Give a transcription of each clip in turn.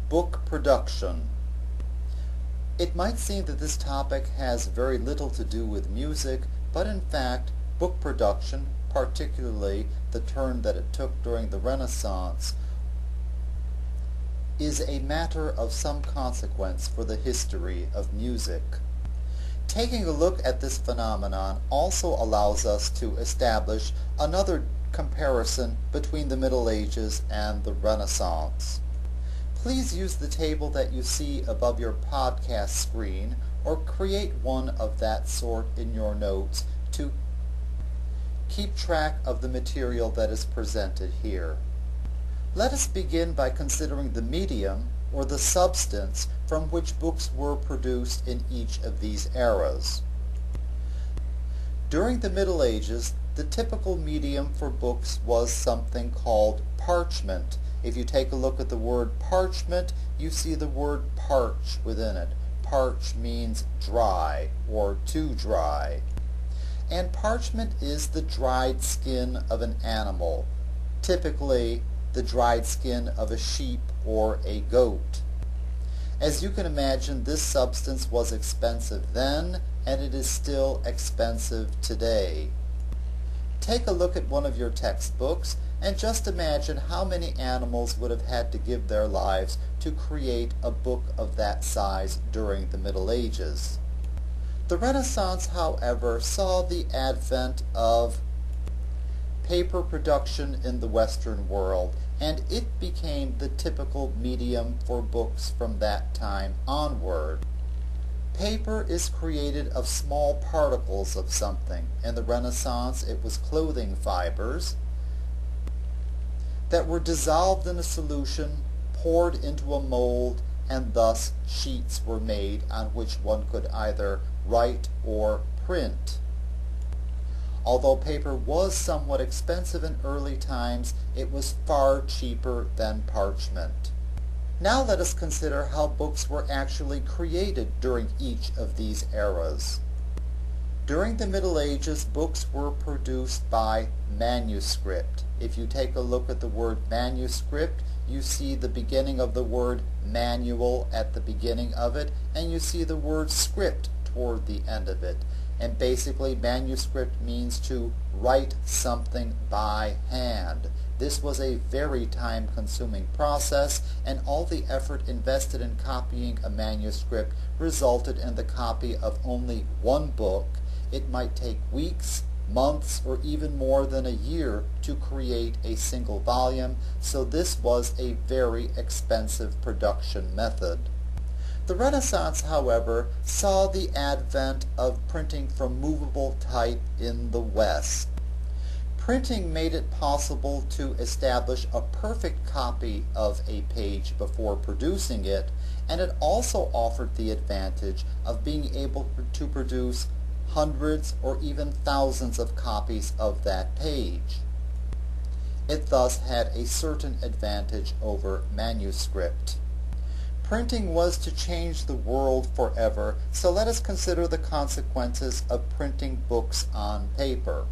Book production. It might seem that this topic has very little to do with music, but in fact, book production, particularly the turn that it took during the Renaissance, is a matter of some consequence for the history of music. Taking a look at this phenomenon also allows us to establish another comparison between the Middle Ages and the Renaissance. Please use the table that you see above your podcast screen or create one of that sort in your notes to keep track of the material that is presented here. Let us begin by considering the medium or the substance from which books were produced in each of these eras. During the Middle Ages, the typical medium for books was something called parchment. If you take a look at the word parchment, you see the word parch within it. Parch means dry or to dry. And parchment is the dried skin of an animal, typically the dried skin of a sheep or a goat. As you can imagine, this substance was expensive then, and it is still expensive today. Take a look at one of your textbooks and just imagine how many animals would have had to give their lives to create a book of that size during the Middle Ages. The Renaissance, however, saw the advent of paper production in the Western world, and it became the typical medium for books from that time onward. Paper is created of small particles of something. In the Renaissance, it was clothing fibers that were dissolved in a solution, poured into a mold, and thus sheets were made on which one could either write or print. Although paper was somewhat expensive in early times, it was far cheaper than parchment. Now let us consider how books were actually created during each of these eras. During the Middle Ages, books were produced by manuscript. If you take a look at the word manuscript, you see the beginning of the word manual at the beginning of it, and you see the word script toward the end of it. And basically, manuscript means to write something by hand. This was a very time-consuming process, and all the effort invested in copying a manuscript resulted in the copy of only one book. It might take weeks, months, or even more than a year to create a single volume, so this was a very expensive production method. The Renaissance, however, saw the advent of printing from movable type in the West. Printing made it possible to establish a perfect copy of a page before producing it, and it also offered the advantage of being able to produce hundreds or even thousands of copies of that page. It thus had a certain advantage over manuscript. Printing was to change the world forever, so let us consider the consequences of printing books on paper.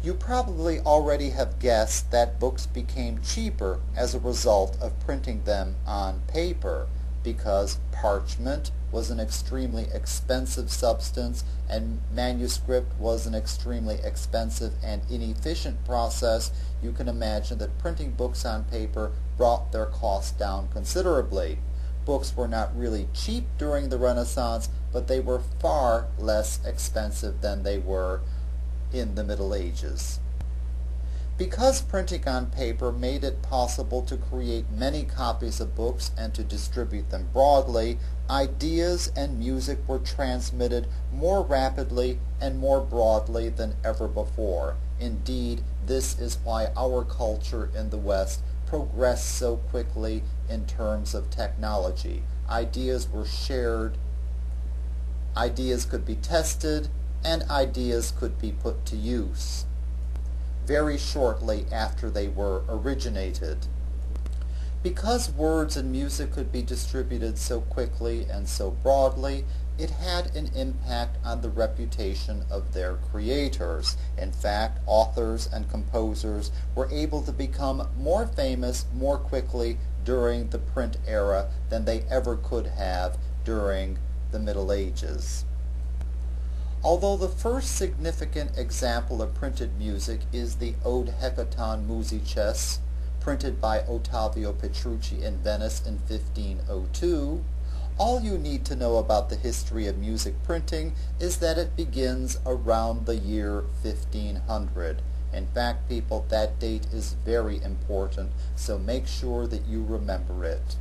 You probably already have guessed that books became cheaper as a result of printing them on paper, because parchment was an extremely expensive substance and manuscript was an extremely expensive and inefficient process. You can imagine that printing books on paper brought their costs down considerably. Books were not really cheap during the Renaissance, but they were far less expensive than they were in the Middle Ages. Because printing on paper made it possible to create many copies of books and to distribute them broadly, ideas and music were transmitted more rapidly and more broadly than ever before. Indeed, this is why our culture in the West progressed so quickly in terms of technology. Ideas were shared, ideas could be tested, and ideas could be put to use very shortly after they were originated. Because words and music could be distributed so quickly and so broadly, it had an impact on the reputation of their creators. In fact, authors and composers were able to become more famous more quickly during the print era than they ever could have during the Middle Ages. Although the first significant example of printed music is the Ode Hecaton Musices, printed by Ottavio Petrucci in Venice in 1502, all you need to know about the history of music printing is that it begins around the year 1500. In fact, people, that date is very important, so make sure that you remember it.